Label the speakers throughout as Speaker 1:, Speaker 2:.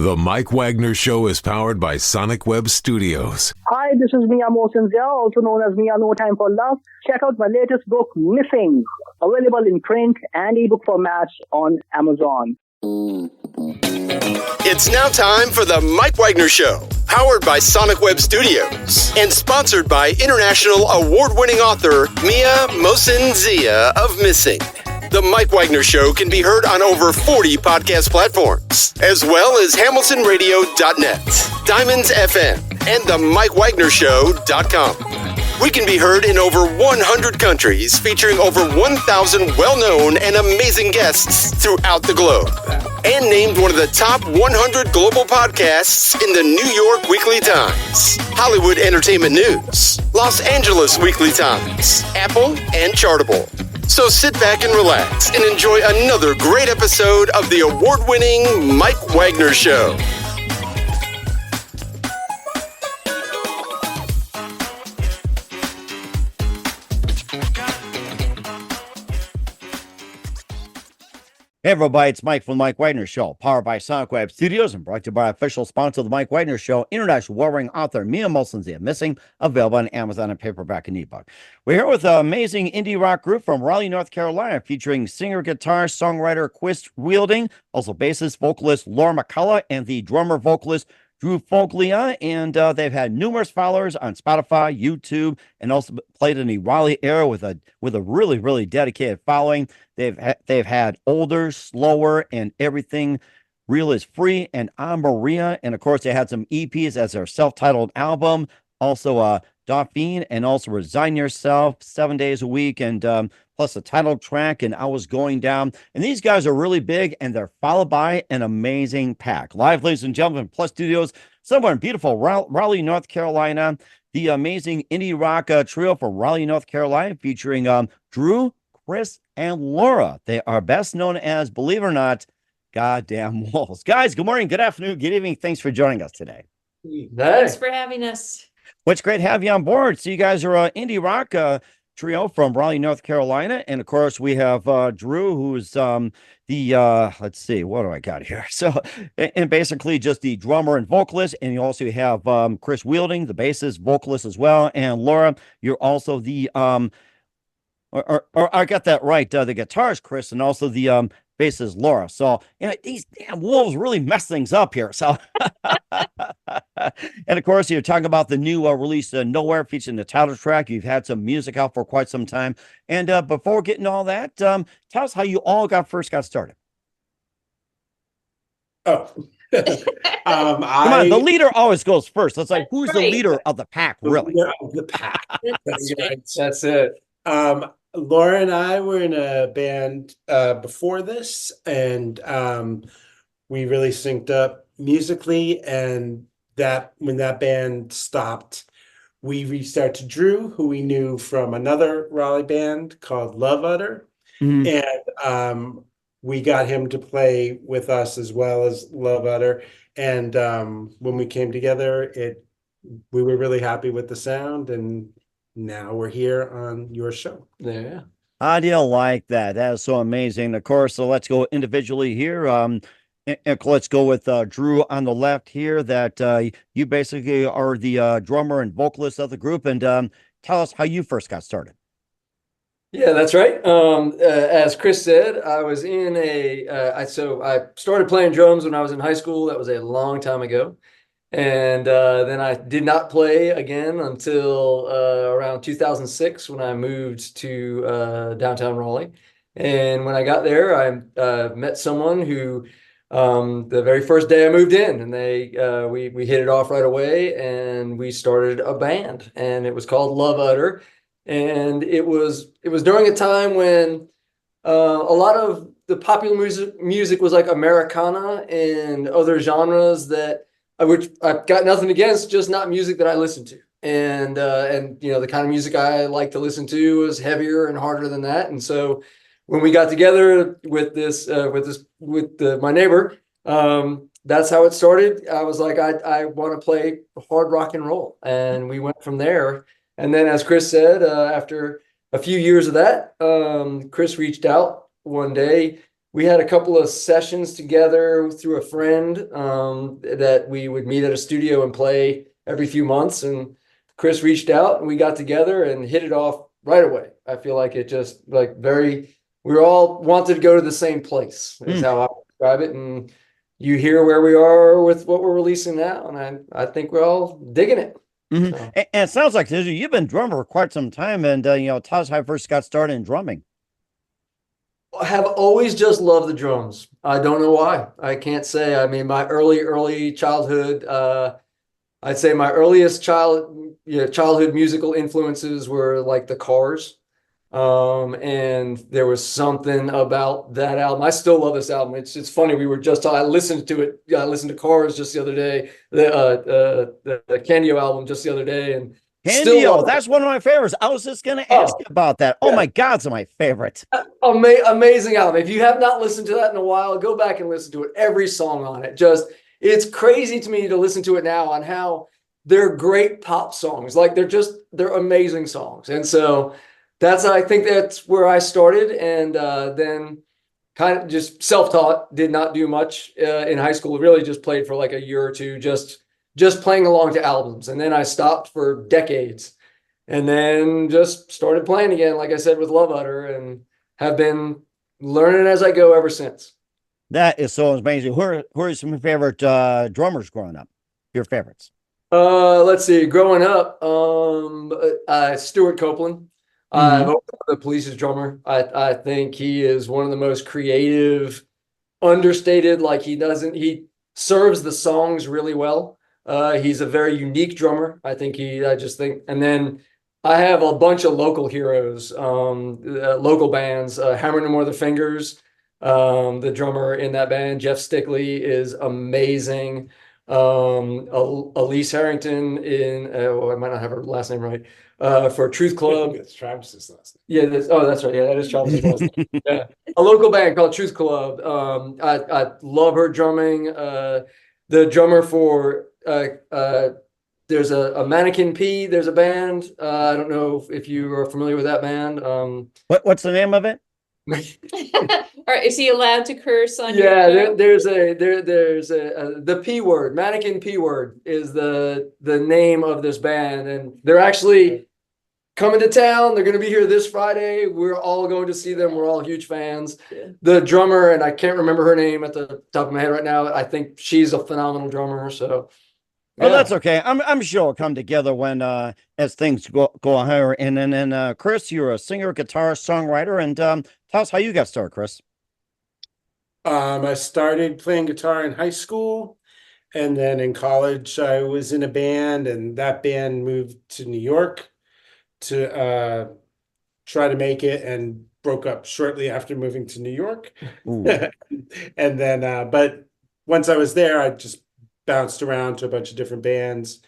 Speaker 1: The Mike Wagner Show is powered by Sonic Web Studios.
Speaker 2: Hi, this is Mia Mosinzia, also known as Mia No Time for Love. Check out my latest book, Missing, available in print and ebook formats on Amazon.
Speaker 3: It's now time for the Mike Wagner Show, powered by Sonic Web Studios and sponsored by international award-winning author Mia Mosinzia of Missing. The Mike Wagner Show can be heard on over 40 podcast platforms, as well as hamiltonradio.net, Diamonds FM, and the MikeWagnerShow.com. We can be heard in over 100 countries, featuring over 1,000 well-known and amazing guests throughout the globe. And named one of the top 100 global podcasts in the New York Weekly Times, Hollywood Entertainment News, Los Angeles Weekly Times, Apple, and Chartable. So sit back and relax and enjoy another great episode of the award-winning Mike Wagner Show.
Speaker 4: Hey everybody, it's Mike from the Mike Wagner Show, powered by Sonic Web Studios and brought to you by official sponsor of the Mike Wagner Show, international warring author Mia Mosinzia, Missing, available on Amazon and paperback and ebook. We're here with an amazing indie rock group from Raleigh, North Carolina, featuring singer, guitarist, songwriter chriswielding, also bassist, vocalist Lauramccullough, and the drummer, vocalist drewfoglia, and they've had numerous followers on Spotify, YouTube, and also played in the Raleigh area with a really, really dedicated following. They've had olderslower and everything real is free and ahmaria, and of course they had some EPs as their self-titled album, also dauphine, and also Resign Yourself, 7 days a week, and plus the title track, and I Was Going Down. And these guys are really big, and they're followed by an amazing pack. Live, ladies and gentlemen, Plus Studios, somewhere in beautiful Raleigh, North Carolina, the amazing indie rock trio from Raleigh, North Carolina, featuring Drew, Chris, and Laura. They are best known as, believe it or not, Goddamn Wolves. Guys, good morning, good afternoon, good evening. Thanks for joining us today.
Speaker 5: Thanks for having us.
Speaker 4: Well, it's great to have you on board. So you guys are an indie rock trio from Raleigh, North Carolina. And of course, we have Drew, who's let's see, what do I got here? So, and basically just the drummer and vocalist. And you also have chriswielding, the bassist, vocalist as well. And Laura, you're also the, or I got that right, the guitarist, Chris, and also the bassist, Laura. So, these damn wolves really mess things up here. So, and of course, you're talking about the new release, Nowhere, featuring the title track. You've had some music out for quite some time. And before getting all that, tell us how you all first got started.
Speaker 6: Oh,
Speaker 4: come on, the leader always goes first. It's like, who's the leader of the pack, really?
Speaker 6: The leader of the pack. That's it. Laura and I were in a band before this, and we really synced up musically. And that when that band stopped, we reached out to Drew, who we knew from another Raleigh band called Love Udder, and we got him to play with us as well as Love Udder. And when we came together, we were really happy with the sound, and now we're here on your show.
Speaker 5: Yeah.
Speaker 4: How do you like that? That is so amazing. Of course, so let's go individually here. And let's go with Drew on the left here, that you basically are the drummer and vocalist of the group. And tell us how you first got started.
Speaker 5: Yeah, that's right. As Chris said, I was in I started playing drums when I was in high school. That was a long time ago. And then I did not play again until around 2006 when I moved to downtown Raleigh. And when I got there, I met someone who the very first day I moved in, and we hit it off right away, and we started a band, and it was called Love Udder. And it was during a time when a lot of the popular music was like Americana and other genres which I've got nothing against, just not music that I listen to. And the kind of music I like to listen to was heavier and harder than that. And so when we got together with my neighbor, that's how it started. I was like, I want to play hard rock and roll. And we went from there. And then, as Chris said, after a few years of that, Chris reached out one day we had a couple of sessions together through a friend that we would meet at a studio and play every few months. And Chris reached out and we got together and hit it off right away. I feel like it just like we were all wanted to go to the same place is how I would describe it. And you hear where we are with what we're releasing now. And I think we're all digging it.
Speaker 4: Mm-hmm. So. And it sounds like you've been drummer for quite some time. And, tell us how you first got started in drumming.
Speaker 5: I have always just loved the drums. I don't know why. I can't say. I mean, my early childhood, I'd say my earliest childhood musical influences were like the Cars. And there was something about that album. I still love this album. It's funny. I listened to it. I listened to Cars just the other day, the Candio album just the other day. And
Speaker 4: Candio, that's one of my favorites. I was just going to ask you about that. Oh my God, it's my favorite.
Speaker 5: Amazing album. If you have not listened to that in a while, go back and listen to it. Every song on it. It's crazy to me to listen to it now on how they're great pop songs. Like they're amazing songs. And so I think that's where I started. And then kind of just self-taught, did not do much in high school. Really just played for like a year or two, just playing along to albums. And then I stopped for decades and then just started playing again, like I said, with Love Udder, and have been learning as I go ever since.
Speaker 4: That is so amazing. Who are some of your favorite drummers growing up? Your favorites?
Speaker 5: Let's see. Growing up, Stuart Copeland. The Police's drummer. I think he is one of the most creative, understated, like he serves the songs really well. He's a very unique drummer. And then I have a bunch of local heroes, local bands, Hammer No More The Fingers, the drummer in that band, Jeff Stickley, is amazing. Elise Harrington I might not have her last name right, for Truth Club.
Speaker 6: It's Travis's last name.
Speaker 5: Yeah, that's right. Yeah, that is Travis's last name. Yeah. A local band called Truth Club. I love her drumming. The drummer for there's a Mannequin P. There's a band. I don't know if you are familiar with that band.
Speaker 4: What's the name of it?
Speaker 7: All right, is he allowed to curse on?
Speaker 5: Yeah, there's the P word. Mannequin P word is the name of this band, and they're actually coming to town. They're going to be here this Friday. We're all going to see them. We're all huge fans. Yeah. The drummer, and I can't remember her name at the top of my head right now. I think she's a phenomenal drummer. So,
Speaker 4: yeah. Well, that's okay. I'm sure it'll come together when as things go higher. And then Chris, you're a singer, guitarist, songwriter, and tell us how you got started, Chris.
Speaker 6: I started playing guitar in high school, and then in college I was in a band, and that band moved to New York to try to make it, and broke up shortly after moving to New York. And then but once I was there, I just bounced around to a bunch of different bands.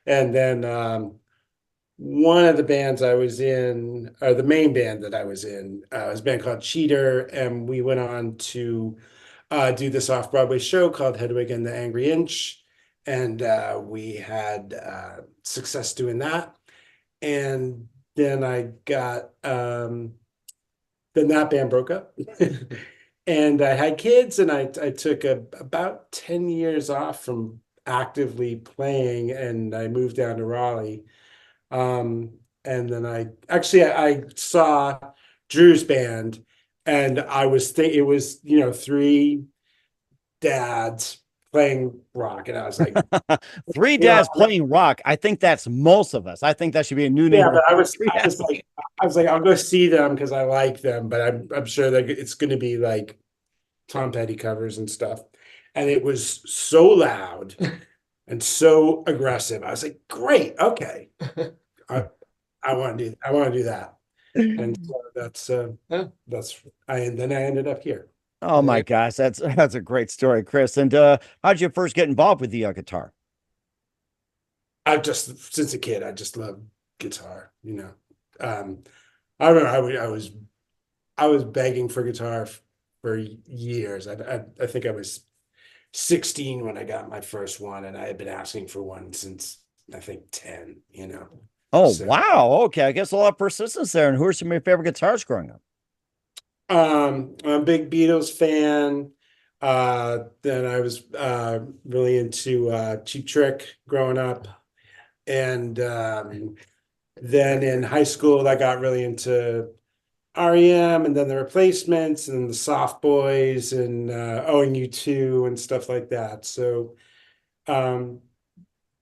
Speaker 6: And then one of the bands I was in, or the main band that I was in, was a band called Cheater, and we went on to do this off-Broadway show called Hedwig and the Angry Inch, and we had success doing that. And then then that band broke up. And I had kids, and I took about 10 years off from actively playing, and I moved down to Raleigh. And then I saw Drew's band, and it was, three dads playing rock, and I was like,
Speaker 4: three dads playing rock. I think that's most of us. I think that should be a new name.
Speaker 6: Yeah, but I was like, I'll go see them because I like them, but I'm sure that it's going to be like Tom Petty covers and stuff. And it was so loud and so aggressive. I was like, great, okay, I want to do that. And so then I ended up here.
Speaker 4: Oh my gosh, that's a great story, Chris. And how did you first get involved with the guitar?
Speaker 6: Since a kid, I just loved guitar. I remember I was begging for guitar for years. I think I was 16 when I got my first one, and I had been asking for one since I think 10.
Speaker 4: Oh, so. Wow. Okay, I guess a lot of persistence there. And who are some of your favorite guitarists growing up?
Speaker 6: I'm a big Beatles fan. Then I was really into Cheap Trick growing up. And then in high school, I got really into REM and then the Replacements and the Soft Boys and ONU2 and stuff like that. So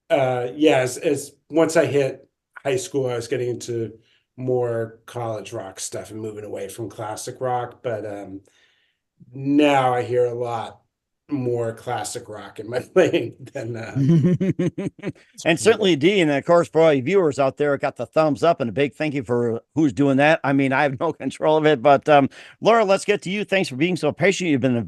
Speaker 6: yeah, as once I hit high school, I was getting into more college rock stuff and moving away from classic rock. But now I hear a lot more classic rock in my playing than
Speaker 4: And certainly D, and of course for all you viewers out there, got the thumbs up and a big thank you for who's doing that. I mean, I have no control of it, but Laura, let's get to you. Thanks for being so patient. You've been a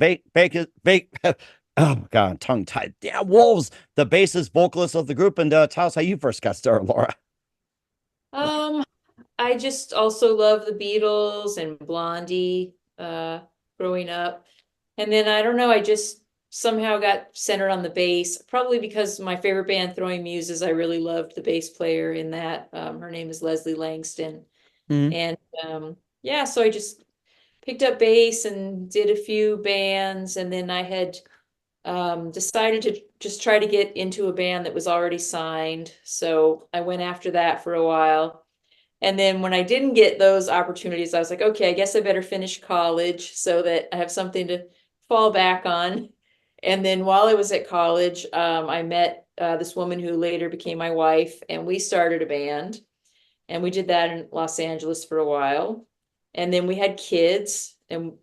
Speaker 4: oh god, tongue tied. Damn wolves, the bassist vocalist of the group, and tell us how you first got started, Laura.
Speaker 7: I just also love the Beatles and Blondie growing up. And then I don't know, I just somehow got centered on the bass, probably because my favorite band, Throwing Muses, I really loved the bass player in that. Her name is Leslie Langston. And yeah, so I just picked up bass and did a few bands, and then I had decided to just try to get into a band that was already signed. So I went after that for a while. And then when I didn't get those opportunities, I was like, okay, I guess I better finish college so that I have something to fall back on. And then while I was at college, I met this woman who later became my wife, and we started a band. And we did that in Los Angeles for a while. And then we had kids, and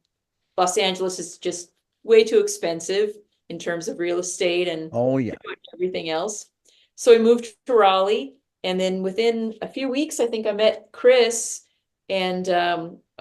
Speaker 7: Los Angeles is just way too expensive in terms of real estate and everything else. So we moved to Raleigh. And then within a few weeks, I think I met Chris, and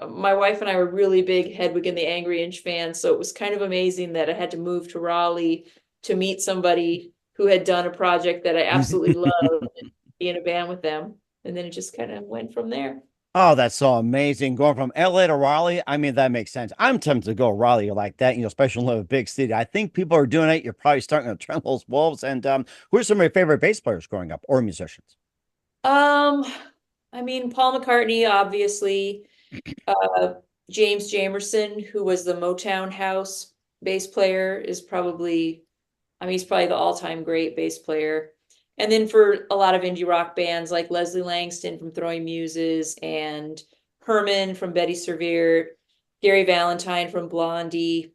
Speaker 7: my wife and I were really big Hedwig and the Angry Inch fans. So it was kind of amazing that I had to move to Raleigh to meet somebody who had done a project that I absolutely loved and be in a band with them. And then it just kind of went from there.
Speaker 4: Oh, that's so amazing. Going from LA to Raleigh. I mean, that makes sense. I'm tempted to go Raleigh like that, especially in a big city. I think people are doing it. You're probably starting to tremble those wolves. And who are some of your favorite bass players growing up or musicians?
Speaker 7: I mean, Paul McCartney, obviously, James Jamerson, who was the Motown House bass player, is probably, he's probably the all-time great bass player. And then for a lot of indie rock bands like Leslie Langston from Throwing Muses and Herman from Betty Severe, Gary Valentine from Blondie.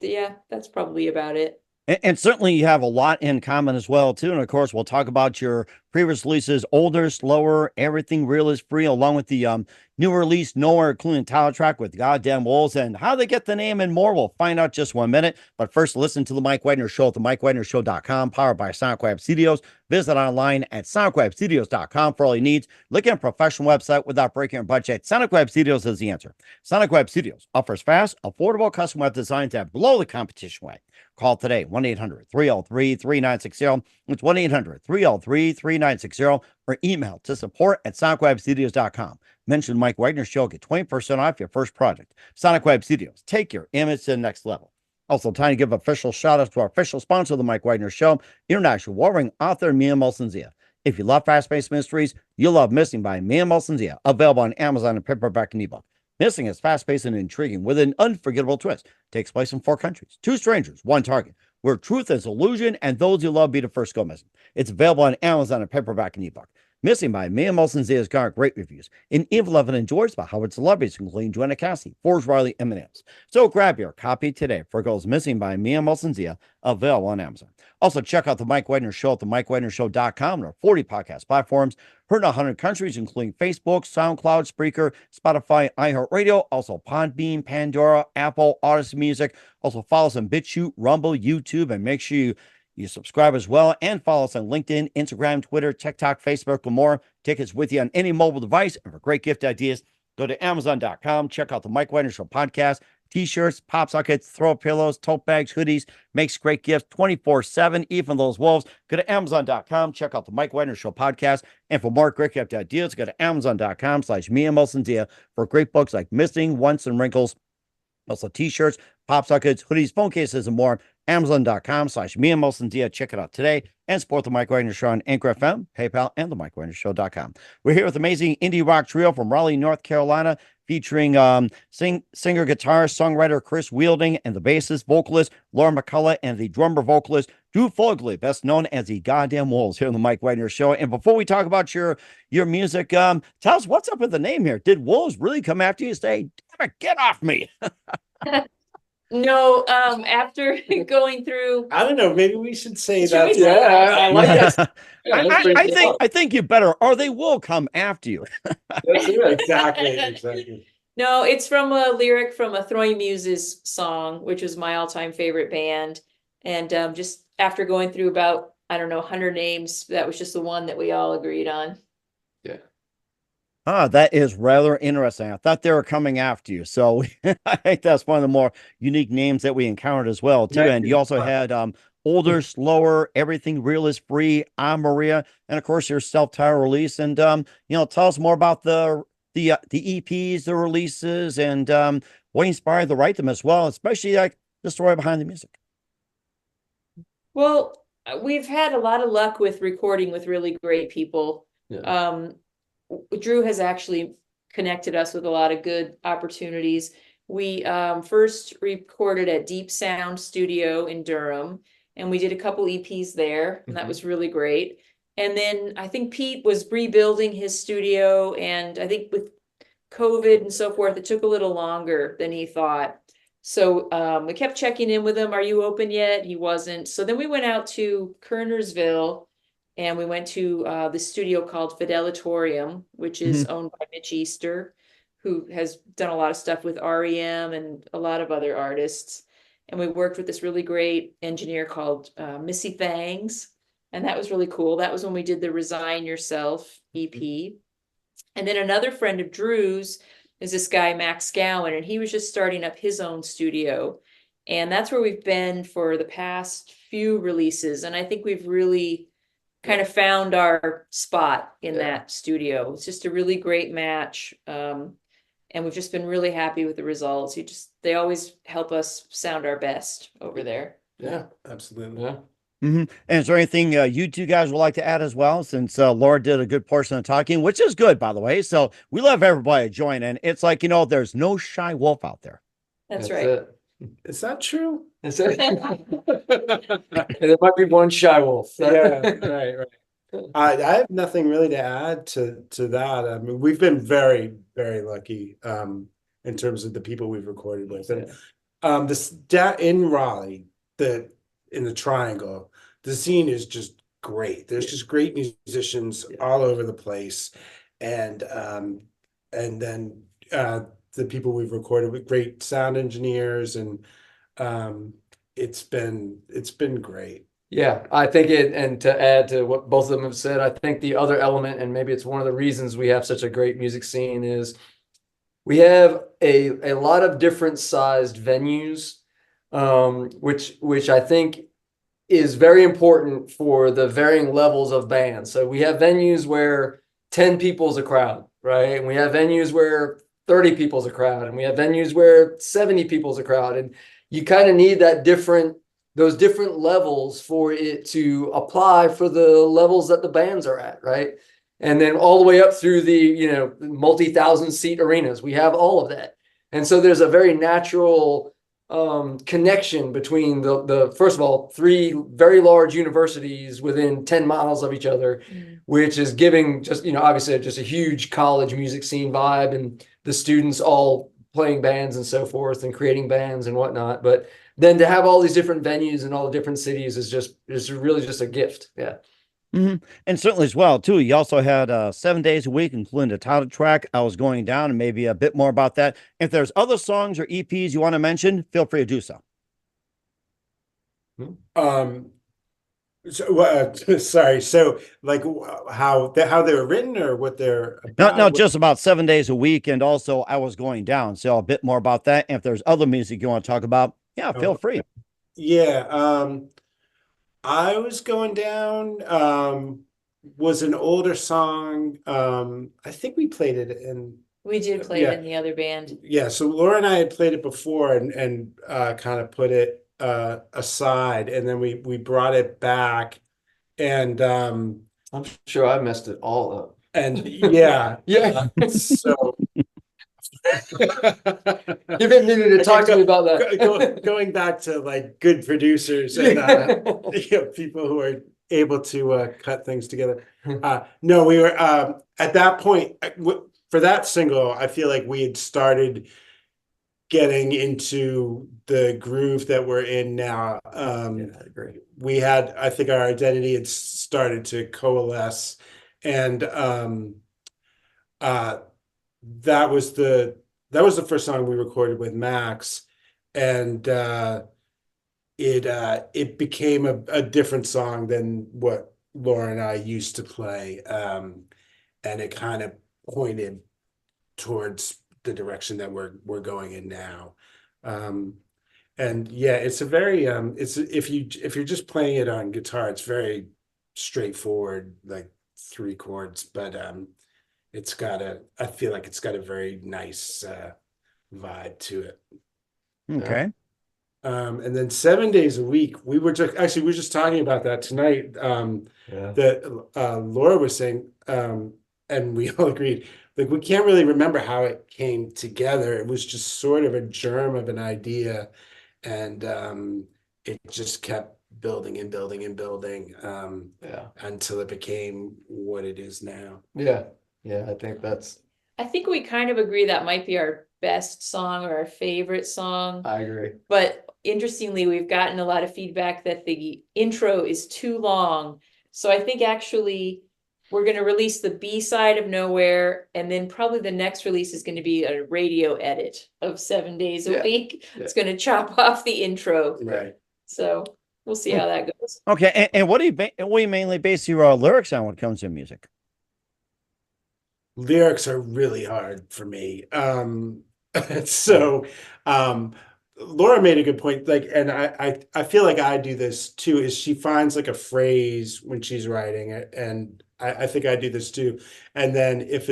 Speaker 7: Yeah, that's probably about it.
Speaker 4: And certainly you have a lot in common as well, too. And of course, we'll talk about your previous releases, Older, Slower, Everything Real is Free, along with the new release, Nowhere, including title track with Goddamn Wolves, and how they get the name and more. We'll find out just 1 minute. But first, listen to the Mike Wagner Show at the MikeWagnerShow.com, powered by SonicWeb Studios. Visit online at SonicWebStudios.com for all your needs. Look at a professional website without breaking your budget. Sonic Studios is the answer. Sonic Studios offers fast, affordable custom web designs that blow the competition away. Call today, 1-800-303-3960. It's 1-800-303-3960, or email to support@sonicwebstudios.com. Mention Mike Wagner Show, get 20% off your first project. Sonic Web Studios, take your image to the next level. Also, time to give official shout outs to our official sponsor of the Mike Wagner Show, international warring author Mia Molson-Zia. If you love fast-paced mysteries, you'll love Missing by Mia Molson-Zia, available on Amazon and paperback and ebook. Missing is fast-paced and intriguing with an unforgettable twist. Takes place in 4 countries, 2 strangers, 1 target, where truth is illusion and those you love be the first go missing. It's available on Amazon and paperback and ebook. Missing by Mia Molson-Zia has garnered great reviews. And Eve Levin enjoys by Howard celebrities, including Joanna Cassie, Forbes Riley, and M&M's. So grab your copy today for Goes Missing by Mia Molson-Zia, available on Amazon. Also, check out the Mike Wagner Show at the MikeWagnerShow.com and our 40 podcast platforms. Heard in 100 countries, including Facebook, SoundCloud, Spreaker, Spotify, iHeartRadio, also Podbean, Pandora, Apple, Odyssey Music. Also, follow us on BitChute, Rumble, YouTube, and make sure you subscribe as well, and follow us on LinkedIn, Instagram, Twitter, TikTok, Facebook, and more. Tickets with you on any mobile device. And for great gift ideas, go to Amazon.com. Check out the Mike Wagner Show podcast. T-shirts, pop sockets, throw pillows, tote bags, hoodies, makes great gifts 24/7, even those wolves. Go to Amazon.com. Check out the Mike Wagner Show podcast. And for more great gift ideas, go to Amazon.com/Mia Molson-Zia for great books like Missing, Once, and Wrinkles. Also, T-shirts, pop sockets, hoodies, phone cases, and more. Amazon.com/me and Molson Check it out today and support the Mike Wagner Show on Anchor FM, PayPal, and the MikeWagnerShow.com. We're here with amazing indie rock trio from Raleigh, North Carolina, featuring singer, guitarist, songwriter Chris Wielding, and the bassist, vocalist lauramccullough, and the drummer vocalist drewfoglia, best known as the Goddamn Wolves, here on the Mike Wagner Show. And before we talk about your music, tell us what's up with the name here. Did wolves really come after you and say, "Damn it, get off me"?
Speaker 7: No, after going through,
Speaker 6: I don't know. Maybe we should say
Speaker 7: Should
Speaker 6: that.
Speaker 7: we say that?
Speaker 5: I like that. Yeah, that's pretty cool.
Speaker 4: I think you better, or they will come after you.
Speaker 5: That's it.
Speaker 6: Exactly.
Speaker 7: no, it's from a lyric from a Throwing Muses song, which was my all-time favorite band. And just after going through about, I don't know, 100 names, that was just the one that we all agreed on.
Speaker 5: Yeah.
Speaker 4: That is rather interesting. I thought they were coming after you. So I think that's one of the more unique names that we encountered as well, too. And you also had olderslower, everythingrealisfree, ahmaria, and of course your self-titled release. And tell us more about the EPs, the releases, and what inspired to write them as well, especially like the story behind the music.
Speaker 7: Well, we've had a lot of luck with recording with really great people.
Speaker 5: Yeah.
Speaker 7: Drew has actually connected us with a lot of good opportunities. We first recorded at Deep Sound Studio in Durham, and we did a couple EPs there, and that was really great. And then I think Pete was rebuilding his studio, and I think with COVID and so forth, it took a little longer than he thought. So we kept checking in with him. Are you open yet? He wasn't. So then we went out to Kernersville, and we went to the studio called Fidelatorium, which is owned by Mitch Easter, who has done a lot of stuff with REM and a lot of other artists. And we worked with this really great engineer called Missy Fangs. And that was really cool. That was when we did the Resign Yourself EP. And then another friend of Drew's is this guy, Max Gowan, and he was just starting up his own studio. And that's where we've been for the past few releases. And I think we've really kind of found our spot in that studio. It's just a really great match. And we've just been really happy with the results. They always help us sound our best over there.
Speaker 5: Yeah,
Speaker 6: Absolutely.
Speaker 5: yeah.
Speaker 4: And is there anything you two guys would like to add as well? Since Laura did a good portion of talking, which is good, by the way. So we love everybody to join in. It's like, there's no shy wolf out there.
Speaker 7: That's right.
Speaker 5: It.
Speaker 6: Is that true?
Speaker 5: That's it. There might be one shy wolf.
Speaker 6: Right. I have nothing really to add to that. I mean, we've been very, very lucky in terms of the people we've recorded with. And in Raleigh, in the Triangle, the scene is just great. There's just great musicians all over the place, and then the people we've recorded with, great sound engineers, and it's been great.
Speaker 5: Yeah, I think and to add to what both of them have said, I think the other element, and maybe it's one of the reasons we have such a great music scene, is we have a lot of different sized venues, which I think is very important for the varying levels of bands. So we have venues where 10 people is a crowd, right? And we have venues where 30 people is a crowd, and we have venues where 70 people is a crowd. And you kind of need those different levels for it to apply for the levels that the bands are at, right? And then all the way up through the, multi-thousand seat arenas, we have all of that. And so there's a very natural connection between the first of all, 3 very large universities within 10 miles of each other, which is giving just, obviously just a huge college music scene vibe, and the students all playing bands and so forth and creating bands and whatnot. But then to have all these different venues in all the different cities is really just a gift. Yeah.
Speaker 4: And certainly as well, too, you also had 7 days a week, including the title track, I Was Going Down, and maybe a bit more about that. If there's other songs or EPs you want to mention, feel free to do so.
Speaker 6: Sorry. So like how they were written or what they're about?
Speaker 4: No, just about 7 days a week. And also I Was Going Down. So a bit more about that. And if there's other music you want to talk about, feel free.
Speaker 6: Yeah. I Was Going Down was an older song. I think we played it in.
Speaker 7: We did play it in the other band.
Speaker 6: Yeah, so Laura and I had played it before and kind of put it aside, and then we brought it back, and
Speaker 5: I'm sure I messed it all up.
Speaker 6: and yeah,
Speaker 5: Yeah.
Speaker 6: so
Speaker 5: You've been needing to talk to me about that.
Speaker 6: Going back to like good producers and people who are able to cut things together. No, we were at that point for that single. I feel like we had started getting into the groove that we're in now.
Speaker 5: Great.
Speaker 6: We had, I think, our identity had started to coalesce, and that was the first song we recorded with Max, and it became a different song than what Laura and I used to play, and it kind of pointed towards the direction that we're going in now. And yeah, it's a very it's if you're just playing it on guitar, it's very straightforward, like 3 chords, but I feel like it's got a very nice vibe to it.
Speaker 4: Okay.
Speaker 6: And then 7 days a week, we were just talking about that tonight. That Laura was saying, and we all agreed, like, we can't really remember how it came together. It was just sort of a germ of an idea, and it just kept building and building and building until it became what it is now.
Speaker 5: I
Speaker 7: think we kind of agree that might be our best song or our favorite song.
Speaker 5: I agree.
Speaker 7: But interestingly, we've gotten a lot of feedback that the intro is too long. So I think actually we're going to release the B-side of Nowhere, and then probably the next release is going to be a radio edit of 7 days a week. It's going to chop off the intro.
Speaker 6: Right.
Speaker 7: So we'll see how that goes.
Speaker 4: Okay. And what do you mainly base your lyrics on when it comes to music?
Speaker 6: Lyrics are really hard for me. So Laura made a good point. Like, and I feel like I do this too, is she finds like a phrase when she's writing it, and I think I do this too. And then if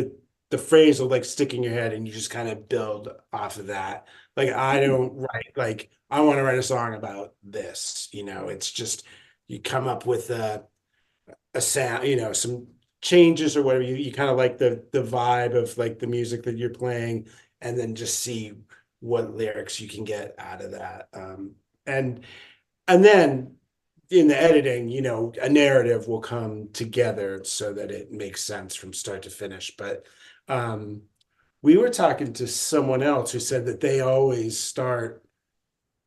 Speaker 6: the phrase will like stick in your head, and you just kind of build off of that. Like, I don't write, like, I want to write a song about this, it's just, you come up with a sound, some changes or whatever. You kind of like the vibe of like the music that you're playing, and then just see what lyrics you can get out of that. And then in the editing, a narrative will come together so that it makes sense from start to finish. But we were talking to someone else who said that they always start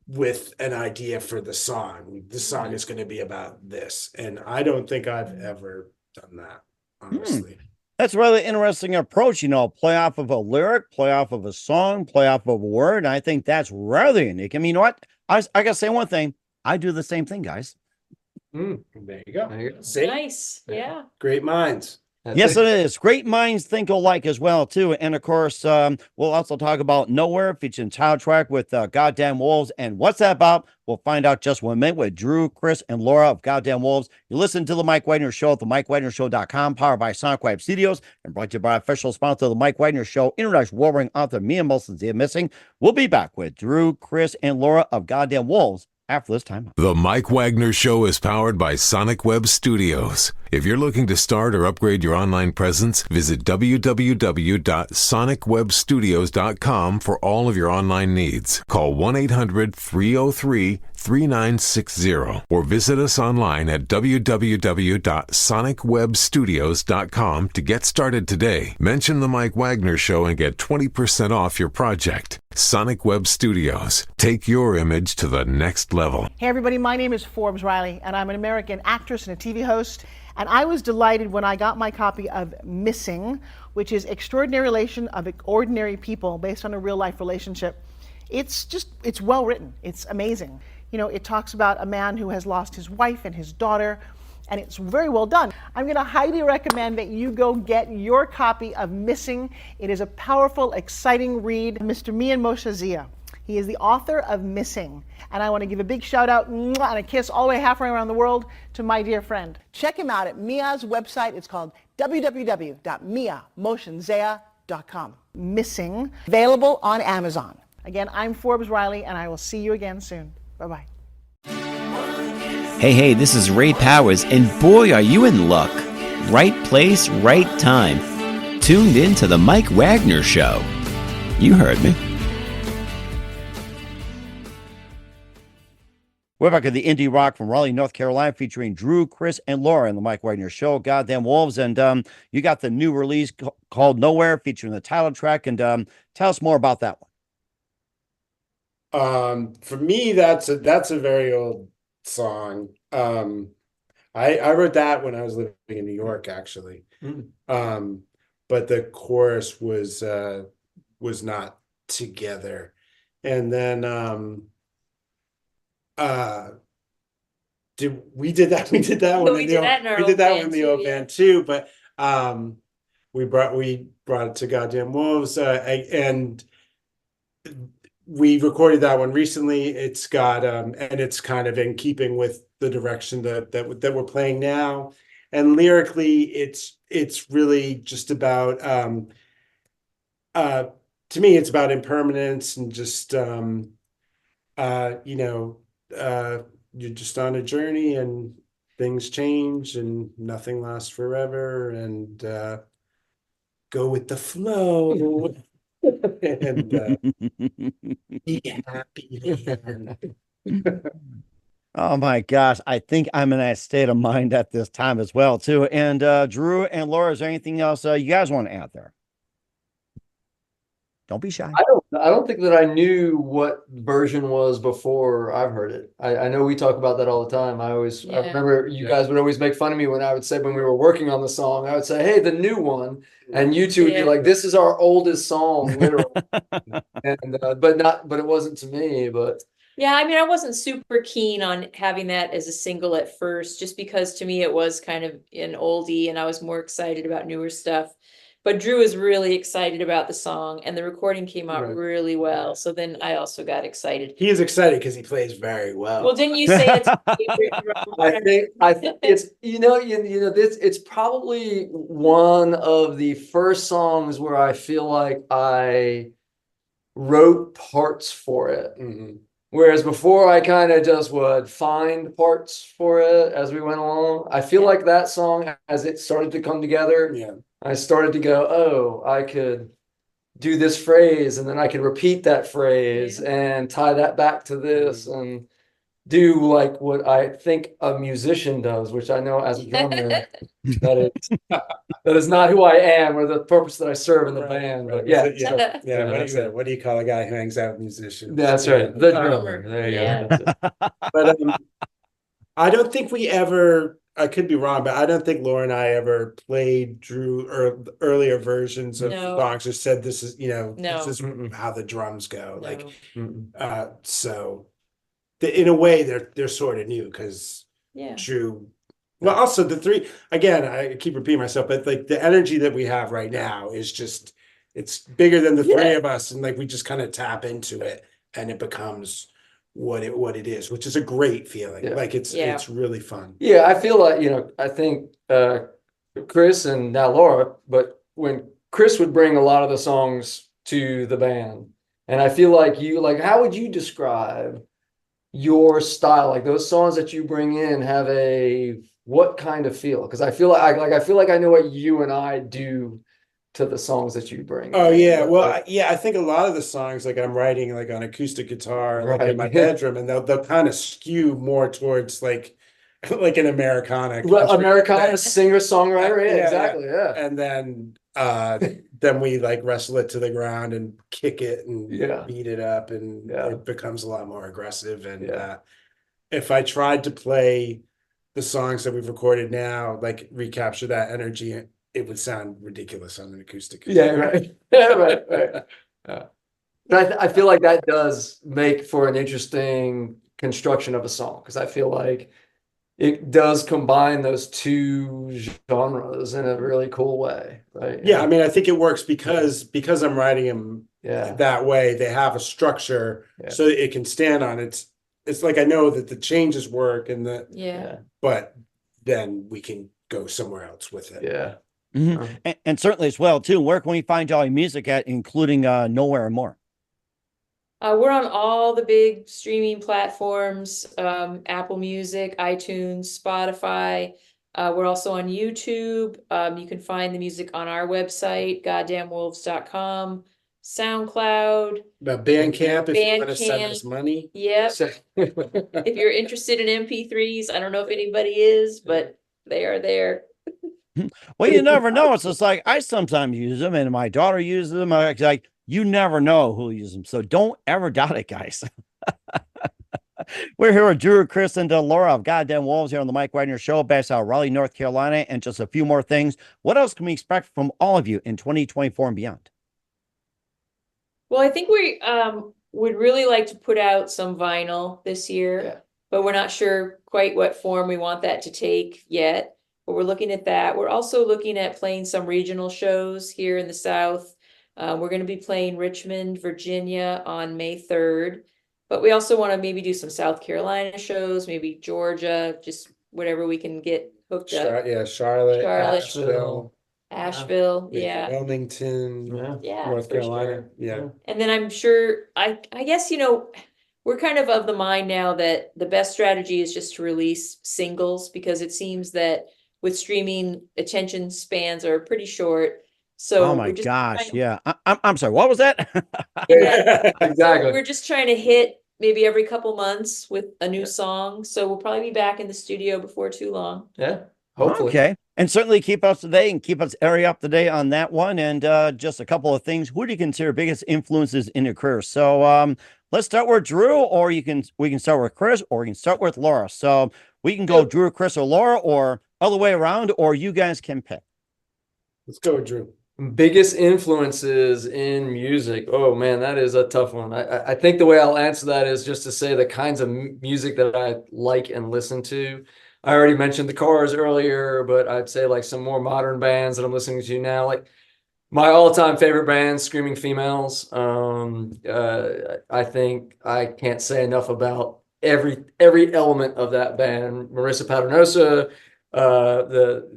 Speaker 6: with an idea for the song. The song is going to be about this. And I don't think I've ever done that, honestly.
Speaker 4: That's a really interesting approach, play off of a lyric, play off of a song, play off of a word. I think that's rather unique. I mean, you know what? I got to say one thing. I do the same thing, guys.
Speaker 6: There you go.
Speaker 7: See? Nice. Yeah.
Speaker 6: Great minds.
Speaker 4: Yes, it is. Great minds think alike as well, too. And of course, we'll also talk about Nowhere, featuring title track with Goddamn Wolves. And what's that about? We'll find out just 1 minute with Drew, Chris, and Laura of Goddamn Wolves. You listen to The Mike Wagner Show at themikewagnershow.com, powered by Sonic Web Studios, and brought to you by official sponsor of The Mike Wagner Show, international warring author Mia Molson's The Missing. We'll be back with Drew, Chris, and Laura of Goddamn Wolves after this time.
Speaker 1: The Mike Wagner Show is powered by Sonic Web Studios. If you're looking to start or upgrade your online presence, visit www.sonicwebstudios.com for all of your online needs. Call 1-800-303-3960 or visit us online at www.sonicwebstudios.com to get started today. Mention The Mike Wagner Show and get 20% off your project. Sonic Web Studios. Take your image to the next level.
Speaker 8: Hey everybody, my name is Forbes Riley, and I'm an American actress and a TV host. And I was delighted when I got my copy of Missing, which is Extraordinary Relation of Ordinary People based on a real life relationship. It's well written. It's amazing. It talks about a man who has lost his wife and his daughter, and it's very well done. I'm going to highly recommend that you go get your copy of Missing. It is a powerful, exciting read. Mr. Mian Moshe Zia. He is the author of Missing. And I want to give a big shout out and a kiss all the way halfway around the world to my dear friend. Check him out at Mia's website. It's called www.miamotionzea.com. Missing, available on Amazon. Again, I'm Forbes Riley, and I will see you again soon. Bye-bye.
Speaker 9: Hey, this is Ray Powers, and boy, are you in luck. Right place, right time. Tuned in to the Mike Wagner Show. You heard me.
Speaker 4: We're back at the Indie Rock from Raleigh, North Carolina, featuring Drew, Chris, and Laura in the Mike Wagner Show, Goddamn Wolves. And you got the new release called Nowhere, featuring the title track. And tell us more about that
Speaker 6: one. For me, that's a very old song. I wrote that when I was living in New York, actually. But the chorus was not together. And then we did that one in the old band too, but we brought it to Goddamn Wolves, and we recorded that one recently. It's got and it's kind of in keeping with the direction that we're playing now, and lyrically it's really just about to me it's about impermanence and just you're just on a journey and things change and nothing lasts forever, and go with the flow and be happy.
Speaker 4: Oh my gosh, I think I'm in that state of mind at this time as well too. And Drew and Laura, is there anything else you guys want to add there? Don't be shy.
Speaker 5: I don't think that I knew what version was before I've heard it. I know we talk about that all the time. I remember you guys would always make fun of me when I would say, when we were working on the song, I would say, hey, the new one. And you two would be like, this is our oldest song, literally. And but it wasn't to me, but
Speaker 7: yeah, I mean, I wasn't super keen on having that as a single at first, just because to me it was kind of an oldie and I was more excited about newer stuff. But Drew was really excited about the song and the recording came out really well. So then I also got excited.
Speaker 6: He is excited because he plays very well.
Speaker 7: Well, didn't you say it's
Speaker 5: I think it's it's probably one of the first songs where I feel like I wrote parts for it. Mm-hmm. Whereas before I kind of just would find parts for it as we went along. I feel like that song, as it started to come together, I started to go, oh, I could do this phrase and then I could repeat that phrase and tie that back to this and do like what I think a musician does, which I know as a drummer, that is not who I am or the purpose that I serve in the band. But
Speaker 6: what do you call a guy who hangs out with musicians?
Speaker 5: That's right. The drummer. There you go.
Speaker 6: But I don't think we ever, I could be wrong, but I don't think Laura and I ever played Drew or earlier versions of songs or said this is, this is how the drums go. So in a way they're sort of new because Drew. Well, also the three, again, I keep repeating myself, but like the energy that we have right now is just, it's bigger than the three of us. And like, we just kind of tap into it and it becomes what it is, which is a great feeling. Yeah. Like it's really fun.
Speaker 5: Yeah. I feel like, I think Chris and now Laura, but when Chris would bring a lot of the songs to the band, and I feel like how would you describe your style? Like those songs that you bring in have what kind of feel? Because I feel like I know what you and I do to the songs that you bring.
Speaker 6: Oh yeah, well, I think a lot of the songs like I'm writing like on acoustic guitar, like in my bedroom, and they'll kind of skew more towards like an Americana,
Speaker 5: singer songwriter. Yeah, exactly. Yeah,
Speaker 6: and then we like wrestle it to the ground and kick it and beat it up, and it becomes a lot more aggressive. And if I tried to play the songs that we've recorded now, like recapture that energy, it would sound ridiculous on an acoustic guitar.
Speaker 5: Right. But I feel like that does make for an interesting construction of a song, because I feel like it does combine those two genres in a really cool way, right?
Speaker 6: Yeah, I mean, I think it works because I'm writing them that way. They have a structure so that it can stand on it. It's like I know that the changes work and but then we can go somewhere else with it.
Speaker 5: Yeah.
Speaker 4: Mm-hmm. And certainly as well too, where can we find all your music at, including Nowhere and more?
Speaker 7: We're on all the big streaming platforms, Apple Music, iTunes, Spotify. We're also on YouTube. You can find the music on our website, goddamnwolves.com, SoundCloud.
Speaker 6: The Bandcamp, if you want to send
Speaker 7: Bandcamp.
Speaker 6: us money.
Speaker 7: Yep. If you're interested in MP3s, I don't know if anybody is, but they are there.
Speaker 4: Well, you never know. It's just like I sometimes use them, and my daughter uses them. Like you never know who uses them, so don't ever doubt it, guys. We're here with Drew, Chris, and Laura of Goddamn Wolves here on the Mike Wagner Show, based out of Raleigh, North Carolina, and just a few more things. What else can we expect from all of you in 2024 and beyond?
Speaker 7: Well, I think we would really like to put out some vinyl this year, but we're not sure quite what form we want that to take yet. But we're looking at that. We're also looking at playing some regional shows here in the South. We're going to be playing Richmond, Virginia on May 3rd. But we also want to maybe do some South Carolina shows, maybe Georgia, just whatever we can get hooked up.
Speaker 6: Charlotte,
Speaker 7: Asheville, yeah.
Speaker 6: Wilmington, North Carolina,
Speaker 7: And then I'm sure, I guess, we're kind of the mind now that the best strategy is just to release singles, because it seems that with streaming, attention spans are pretty short. So
Speaker 4: oh my gosh, I'm sorry, what was that?
Speaker 5: Exactly.
Speaker 7: We're just trying to hit maybe every couple months with a new song. So we'll probably be back in the studio before too long.
Speaker 5: Yeah, hopefully.
Speaker 4: Okay. And certainly keep us today and keep us area up to date on that one. And just a couple of things. Who do you consider biggest influences in your career? So let's start with Drew, or we can start with Chris, or we can start with Laura. So we can go Drew, Chris, or Laura, or other way around, or you guys can pick.
Speaker 6: Let's go with Drew.
Speaker 5: Biggest influences in music. Oh man, that is a tough one. I think the way I'll answer that is just to say the kinds of music that I like and listen to. I already mentioned the Cars earlier, but I'd say like some more modern bands that I'm listening to now. Like my all-time favorite band, Screaming Females. I think I can't say enough about every element of that band. Marissa Paternosa,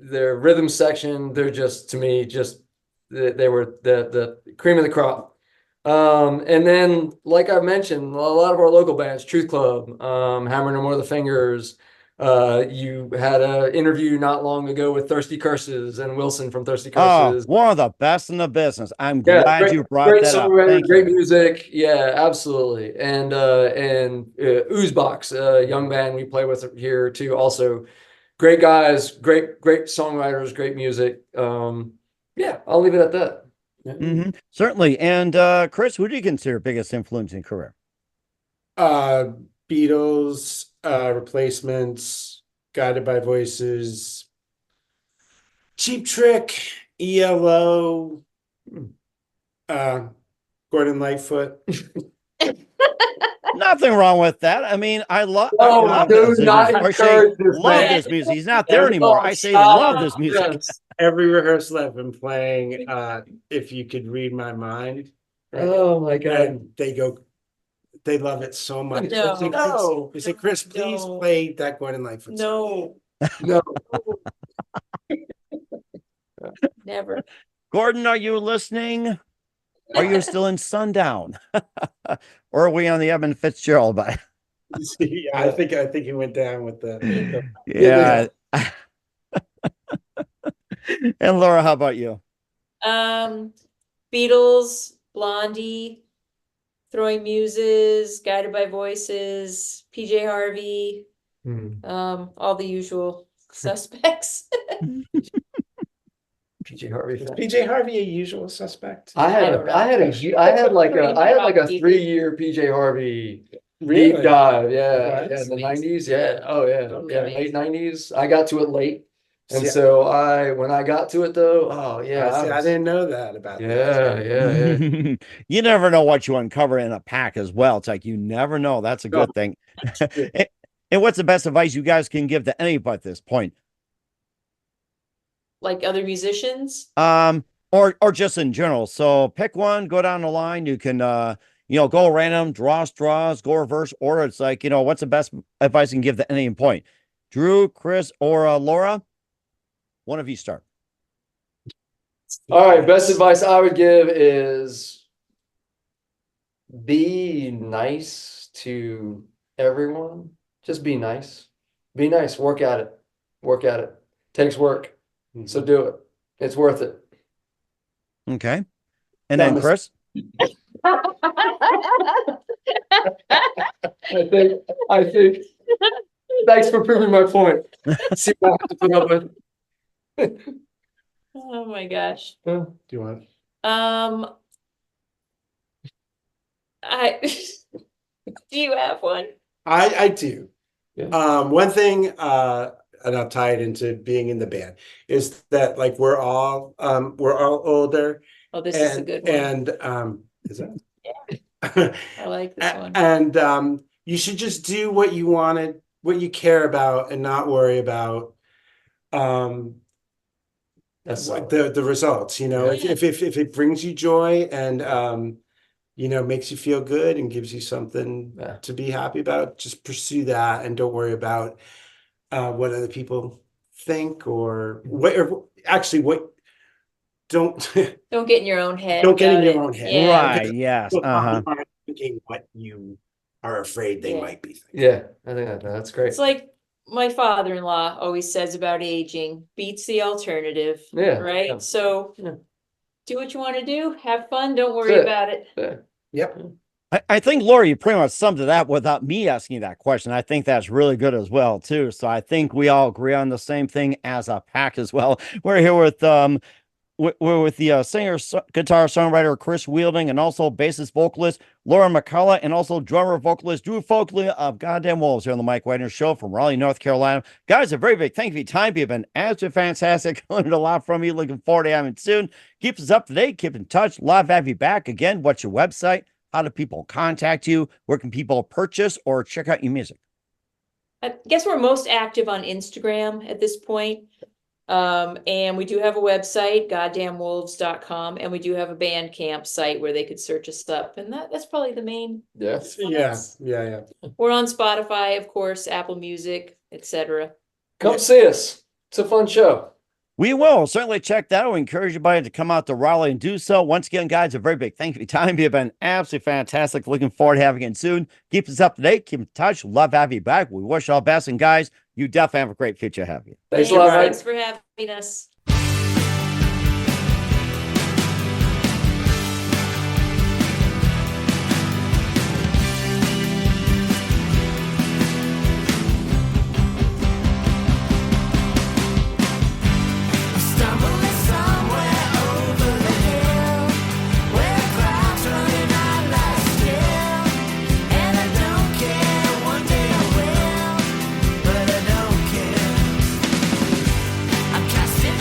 Speaker 5: their rhythm section. They're just, to me, they were the cream of the crop. And then, like I mentioned, a lot of our local bands, Truth Club, Hammer No More the Fingers. You had an interview not long ago with Thirsty Curses and Wilson from Thirsty Curses.
Speaker 4: Oh, one of the best in the business. I'm glad you brought that up.
Speaker 5: Great music. Yeah, absolutely. And Oozebox, a young band we play with here too. Also, great guys, great songwriters, great music. Yeah, I'll leave it at that.
Speaker 4: Mm-hmm. Certainly. And Chris, who do you consider biggest influence in career?
Speaker 6: Beatles, Replacements, Guided by Voices, Cheap Trick, ELO, Gordon Lightfoot.
Speaker 4: Nothing wrong with that. I mean, I love
Speaker 5: this
Speaker 4: music. He's not there anymore. I say love this music.
Speaker 6: Every rehearsal I've been playing, If You Could Read My Mind.
Speaker 5: Right? Oh my God.
Speaker 6: And they love it so much. They say, Chris, please play that Gordon Lightfoot
Speaker 7: song.
Speaker 5: No.
Speaker 7: Never.
Speaker 4: Gordon, are you listening? Are you still in Sundown? Or are we on the Evan Fitzgerald?
Speaker 6: Yeah, I think he went down with the
Speaker 4: yeah. And Laura, how about you?
Speaker 7: Beatles, Blondie, Throwing Muses, Guided by Voices, PJ Harvey, all the usual suspects.
Speaker 6: PJ Harvey a usual suspect?
Speaker 5: I had like a 3-year PJ Harvey deep dive. Yeah, in the 90s. Yeah. Oh yeah. Late 90s. I got to it late. And so when I got to it though, I
Speaker 6: didn't know that about
Speaker 5: that. Yeah.
Speaker 4: You never know what you uncover in a pack as well. It's like you never know. That's a good thing. And what's the best advice you guys can give to anybody at this point?
Speaker 7: Like other musicians?
Speaker 4: Or just in general. So pick one, go down the line. You can go random, draw straws, go reverse order. It's like, what's the best advice you can give to any point? Drew, Chris, or Laura? One of you start.
Speaker 5: All right. Best advice I would give is be nice to everyone. Just be nice. Be nice. Work at it. Work at it. Takes work. So do it. It's worth it.
Speaker 4: Okay. And then Chris?
Speaker 5: I think thanks for proving my point. See what I have to put up with.
Speaker 7: Oh my gosh.
Speaker 6: Do you want?
Speaker 7: I do you have one?
Speaker 6: I do.
Speaker 5: Yeah.
Speaker 6: One thing, and I'll tie it into being in the band, is that like we're all older.
Speaker 7: Oh, this is a good one.
Speaker 6: And is that?
Speaker 7: Yeah. I like this one.
Speaker 6: And you should just do what you wanted, what you care about, and not worry about
Speaker 5: That's
Speaker 6: the results. You know, if it brings you joy and you know, makes you feel good and gives you something to be happy about, just pursue that and don't worry about what other people think or what. Or actually, what don't
Speaker 7: get in your own head.
Speaker 6: Don't get in your own head.
Speaker 7: Yeah.
Speaker 4: Right. Yes.
Speaker 6: Thinking what you are afraid they might be thinking.
Speaker 5: Yeah, I think that's great.
Speaker 7: It's like my father-in-law always says about aging, beats the alternative.
Speaker 5: Yeah.
Speaker 7: Right.
Speaker 5: Yeah.
Speaker 7: So
Speaker 5: Yeah.
Speaker 7: do what you want to do. Have fun. Don't worry about it.
Speaker 5: Yeah.
Speaker 6: Yep.
Speaker 4: I think, Laura, you pretty much summed it up without me asking you that question. I think that's really good as well, too. So I think we all agree on the same thing as a pack as well. We're here with we're with the singer, guitar, songwriter Chris Wielding, and also bassist vocalist Lauramccullough, and also drummer vocalist drewfoglia of Goddamn Wolves here on the Mike Wagner Show from Raleigh, North Carolina. Guys, a very big thank you for your time. You've been absolutely fantastic. Learned a lot from you. Looking forward to having you soon. Keep us up to date. Keep in touch. Love to have you back again. What's your website? How do people contact you? Where can people purchase or check out your music?
Speaker 7: I guess we're most active on Instagram at this point. And we do have a website, goddamnwolves.com, and we do have a Bandcamp site where they could search us up. And that's probably the main.
Speaker 5: Yeah.
Speaker 6: Yeah.
Speaker 7: We're on Spotify, of course, Apple Music, etc.
Speaker 5: Come see us. It's a fun show.
Speaker 4: We will certainly check that out. We encourage everybody to come out to Raleigh and do so. Once again, guys, a very big thank you for your time. You've been absolutely fantastic. Looking forward to having you again soon. Keep us up to date. Keep in touch. Love to have you back. We wish you all the best. And guys, you definitely have a great future ahead of you.
Speaker 5: Thanks a lot.
Speaker 7: Thanks for having us.
Speaker 10: I'm casting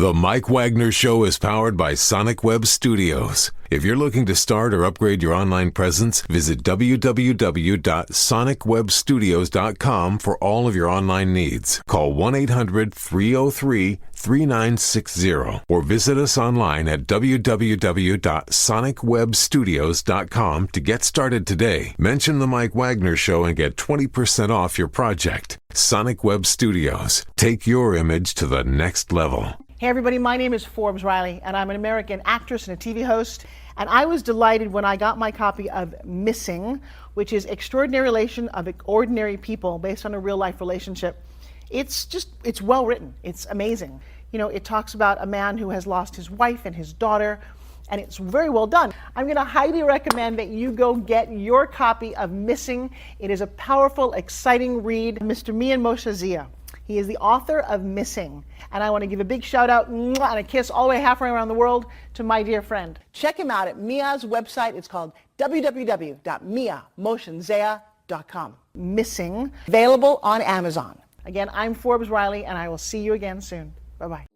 Speaker 1: The Mike Wagner Show is powered by Sonic Web Studios. If you're looking to start or upgrade your online presence, visit www.sonicwebstudios.com for all of your online needs. Call 1-800-303-3960 or visit us online at www.sonicwebstudios.com to get started today. Mention the Mike Wagner Show and get 20% off your project. Sonic Web Studios. Take your image to the next level.
Speaker 8: Hey everybody, my name is Forbes Riley, and I'm an American actress and a TV host. And I was delighted when I got my copy of Missing, which is Extraordinary Relation of Ordinary People based on a real life relationship. It's well written. It's amazing. You know, it talks about a man who has lost his wife and his daughter, and it's very well done. I'm going to highly recommend that you go get your copy of Missing. It is a powerful, exciting read. Mr. Mian Moshe Zia. He is the author of Missing. And I want to give a big shout out and a kiss all the way halfway around the world to my dear friend. Check him out at Mia's website. It's called www.miamotionzea.com. Missing, available on Amazon. Again, I'm Forbes Riley, and I will see you again soon. Bye-bye.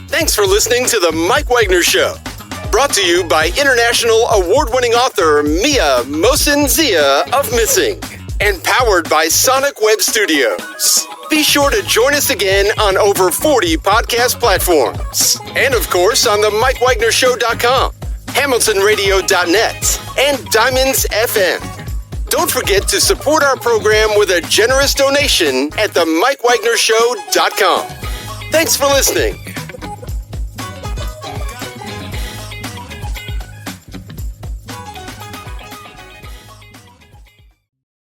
Speaker 3: Thanks for listening to The Mike Wagner Show. Brought to you by international award-winning author Mia Mohsen-Zia of Missing, and powered by Sonic Web Studios. Be sure to join us again on over 40 podcast platforms, and of course on the MikeWagnerShow.com, HamiltonRadio.net, and Diamonds FM. Don't forget to support our program with a generous donation at the MikeWagnerShow.com. Thanks for listening.